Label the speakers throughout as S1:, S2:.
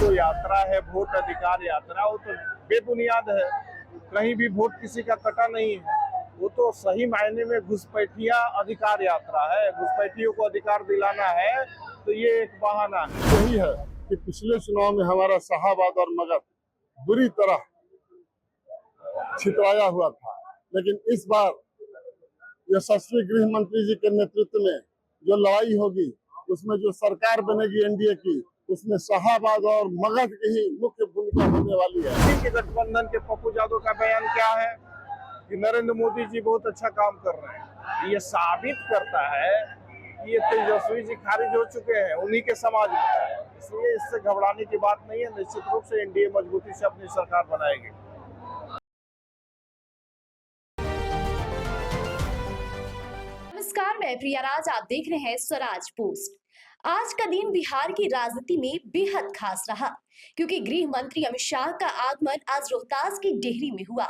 S1: जो यात्रा है वोट अधिकार यात्रा, वो तो बेबुनियाद है। कहीं भी वोट किसी का कटा नहीं है। वो तो सही मायने में घुसपैठिया अधिकार यात्रा है। घुसपैठियों को अधिकार दिलाना है तो ये एक बहाना है।
S2: यही है कि पिछले चुनाव में हमारा शाहाबाद और मगध बुरी तरह छितराया हुआ था, लेकिन इस बार यशस्वी गृह मंत्री जी के नेतृत्व में जो लड़ाई होगी, उसमें जो सरकार बनेगी एनडीए की, उसमें शाहाबाद और मगध की ही मुख्य भूमिका होने वाली है।
S1: इसी के गठबंधन के पप्पू यादव का बयान क्या है कि नरेंद्र मोदी जी बहुत अच्छा काम कर रहे हैं। ये साबित करता है कि ये तेजस्वी जी खारिज हो चुके हैं उन्हीं के समाज में, इसलिए इससे घबराने की बात नहीं है। निश्चित रूप से एनडीए मजबूती से अपनी सरकार बनाएगी।
S3: नमस्कार, मैं प्रिया राज, आप देख रहे हैं स्वराज पोस्ट। आज का दिन बिहार की राजनीति में बेहद खास रहा, क्योंकि गृह मंत्री अमित शाह का आगमन आज रोहतास की डेहरी में हुआ।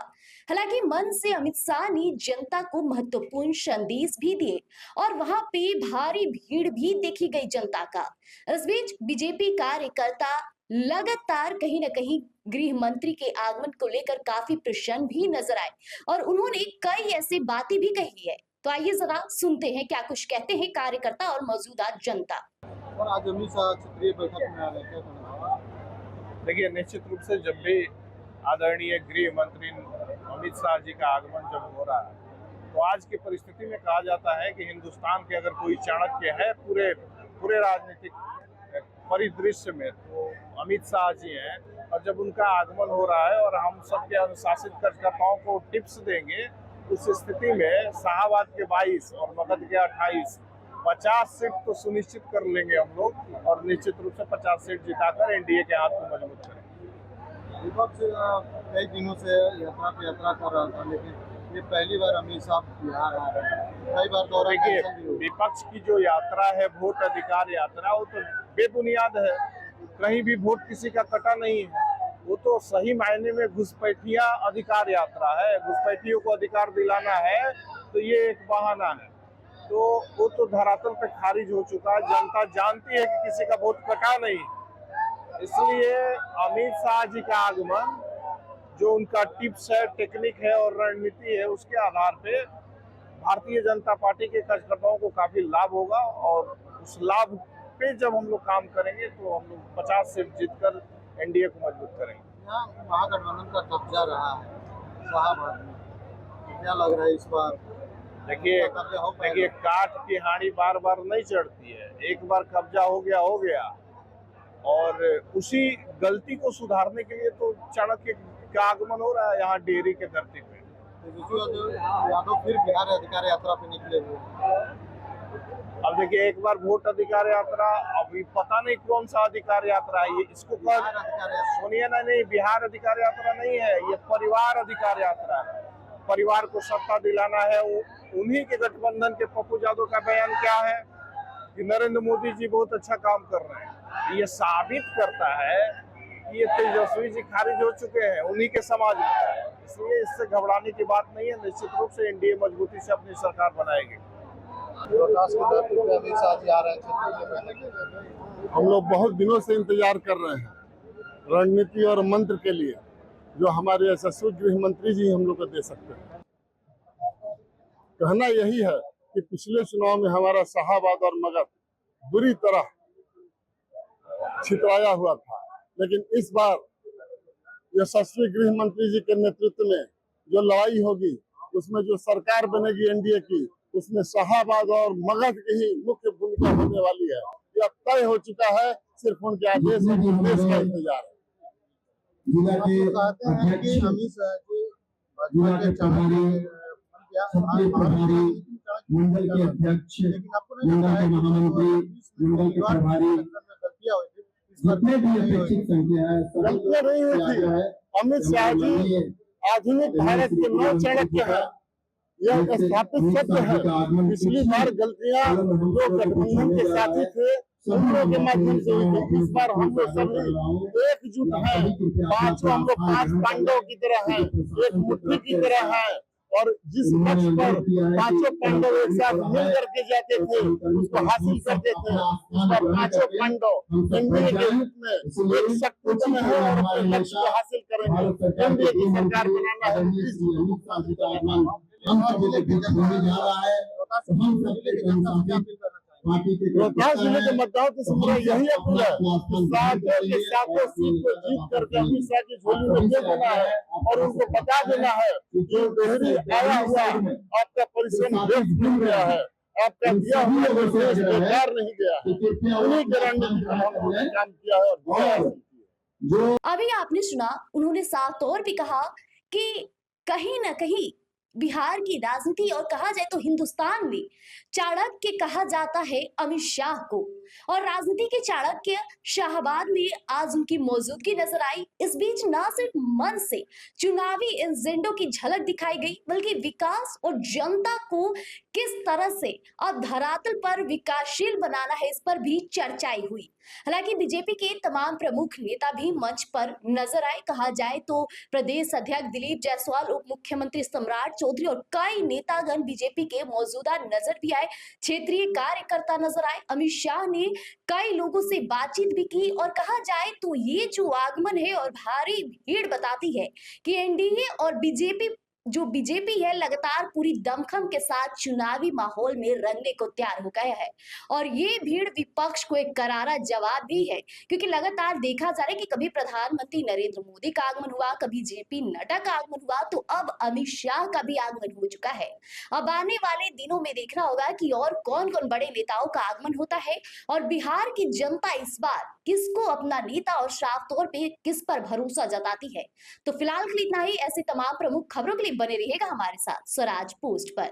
S3: हालांकि मन से अमित शाह ने जनता को महत्वपूर्ण संदेश भी दिए और वहां पे भारी भीड़ भी देखी गई जनता का। इस बीच बीजेपी कार्यकर्ता लगातार कहीं न कहीं गृह मंत्री के आगमन को लेकर काफी प्रसन्न भी नजर आए और उन्होंने कई ऐसी बातें भी कही है। तो आइए जरा सुनते हैं क्या कुछ कहते हैं कार्यकर्ता और मौजूदा जनता।
S4: और आज अमित शाह क्षेत्रीय बैठक में आ रहे हैं, क्या?
S1: देखिए, निश्चित रूप से जब भी आदरणीय गृह मंत्री अमित शाह जी का आगमन जब हो रहा है, तो आज की परिस्थिति में कहा जाता है कि हिंदुस्तान के अगर कोई चाणक्य है पूरे राजनीतिक परिदृश्य में, तो अमित शाह जी हैं। और जब उनका आगमन हो रहा है और हम सबके अनुशासित कार्यकर्ताओं को टिप्स देंगे, उस स्थिति में शाहाबाद के 22 और मगध के 28 50 सीट तो सुनिश्चित कर लेंगे हम लोग, और निश्चित रूप से 50 सीट जिताकर एनडीए के हाथ को मजबूत करेंगे।
S4: विपक्ष कई दिनों से यात्रा पे यात्रा कर रहा था, लेकिन ये पहली बार अमित शाह बिहार आ रहे हैं। कई बार दौरा
S1: देखिए, विपक्ष की जो यात्रा है वोट अधिकार यात्रा, वो तो बेबुनियाद है। कहीं भी वोट किसी का कटा नहीं है। वो तो सही मायने में घुसपैठिया अधिकार यात्रा है। घुसपैठियों को अधिकार दिलाना है तो ये एक बहाना है। तो वो तो धरातल पे खारिज हो चुका है। जनता जानती है कि किसी का वोट कटा नहीं, इसलिए अमित शाह जी का आगमन, जो उनका टिप्स है, टेक्निक है और रणनीति है, उसके आधार पे भारतीय जनता पार्टी के कार्यकर्ताओं को काफी लाभ होगा। और उस लाभ पे जब हम लोग काम करेंगे तो हम लोग 50 सीट जीतकर एनडीए को मजबूत करेंगे।
S4: यहाँ महागठबंधन का कब्जा रहा है शाहाबाद में, क्या लग रहा है इस बार?
S1: देखिए, काठ की हांडी बार बार नहीं चढ़ती है। एक बार कब्जा हो गया, और उसी गलती को सुधारने के लिए तो चाणक्य का आगमन हो रहा है यहाँ डेहरी के धरती पे।
S4: यादव फिर बिहार अधिकार यात्रा पे निकले हुए।
S1: अब देखिए, एक बार वोट अधिकार यात्रा, अभी पता नहीं कौन सा अधिकार यात्रा है ये, इसको सुनिए ना, नहीं, बिहार अधिकार यात्रा नहीं है, ये परिवार अधिकार यात्रा है। परिवार को सत्ता दिलाना है। उन्हीं के गठबंधन के पप्पू यादव का बयान क्या है कि नरेंद्र मोदी जी बहुत अच्छा काम कर रहे हैं। ये साबित करता है कि ये तेजस्वी जी खारिज हो चुके हैं उन्हीं के समाज में, इसलिए इससे घबराने की बात नहीं है। निश्चित रूप से एनडीए मजबूती से अपनी सरकार बनाएगी।
S4: रोहतास के दौर पे अमित शाह जी आ रहे हैं।
S2: हम लोग बहुत दिनों से इंतजार कर रहे हैं रणनीति और मंत्र के लिए, जो हमारे यशस्वी गृह मंत्री जी हम लोग को दे सकते हैं। कहना यही है कि पिछले चुनाव में हमारा शाहाबाद और मगध बुरी तरह छितराया हुआ था, लेकिन इस बार यशस्वी गृह मंत्री जी के नेतृत्व में जो लड़ाई होगी, उसमें जो सरकार बनेगी एनडीए की, उसमें शाहाबाद और मगध की ही मुख्य भूमिका होने वाली है। यह तय हो चुका है, सिर्फ उनके आदेश और निर्देश का इंतजार है।
S4: जिला के अध्यक्ष, अमित शाह जी जिला के प्रभारी, सबके प्रभारी, मंडल के अध्यक्ष, मंडल के महामंत्री, मंडल के प्रभारी, जितने भी अपेक्षित संख्या है,
S2: गलतियां नहीं हुई थी। अमित शाह जी आधुनिक भारत के नौ चाणक्य हैं, यह स्थापित सत्य है। पिछली बार गलतियां जो गठबंधन के साथी थे उन लोगों के माध्यम से हुई थी। इस बार हम लोग सभी एकजुट हैं। पांचों हम लोग 5 पांडवों की तरह हैं, एक मुट्ठी की तरह हैं, और जिस लक्ष्य पर पांचों पांडव एक साथ मिल करके जाते थे उसको हासिल करते थे, उस पर पांचों पांडव एनडीए के रूप में एक शक्ति बने हैं और अपने लक्ष्य को हासिल करेंगे। एनडीए की सरकार बनाना है,
S4: हम सभी के बीच होने जा रहा है। हम सबके
S2: रोहतास जिले के मतदाताओं से मेरा यही अपील है कि सातों के सातों सीट को जीत करके अमित शाह की झोली में दे देना है और उनको बता देना है कि डेहरी आया हुआ आपका परिश्रम व्यर्थ नहीं गया है, आपका दिया हुआ निर्देश बेकार नहीं गया है। उन्हीं के रणनीति पर हमने काम किया है और
S4: जो
S3: अभी आपने सुना, उन्होंने साफ तौर पे कहा कि कहीं ना कहीं बिहार की राजनीति और कहा जाए तो हिंदुस्तान में चाणक्य कहा जाता है अमित शाह को, और राजनीति के चाणक्य शाहबाद में आज उनकी मौजूदगी नजर आई। इस बीच न सिर्फ मन से चुनावी एजेंडों की झलक दिखाई गई, बल्कि विकास और जनता को किस तरह से अब धरातल पर विकासशील बनाना है, इस पर भी चर्चाएं हुई। हालांकि बीजेपी के तमाम प्रमुख नेता भी मंच पर नजर आए। कहा जाए तो प्रदेश अध्यक्ष दिलीप जायसवाल, उप मुख्यमंत्री सम्राट चौधरी और कई नेतागण बीजेपी के मौजूदा नजर भी आए। क्षेत्रीय कार्यकर्ता नजर आए। अमित शाह ने कई लोगों से बातचीत भी की और कहा जाए तो ये जो आगमन है और भारी भीड़ बताती है कि एनडीए और बीजेपी है लगातार पूरी दमखम के साथ चुनावी माहौल में रंगने को तैयार हो गया है। और ये भीड़ विपक्ष को एक करारा जवाब भी है, क्योंकि लगातार देखा जा रहा है कि कभी प्रधानमंत्री नरेंद्र मोदी का आगमन हुआ, कभी जेपी नड्डा का आगमन हुआ, तो अब अमित शाह का भी आगमन हो चुका है। अब आने वाले दिनों में देखना होगा कि और कौन कौन बड़े नेताओं का आगमन होता है और बिहार की जनता इस बार किसको अपना नेता और साफ तौर पे किस पर भरोसा जताती है। तो फिलहाल के लिए इतना ही। ऐसे तमाम प्रमुख खबरों के लिए बने रहिएगा हमारे साथ स्वराज पोस्ट पर।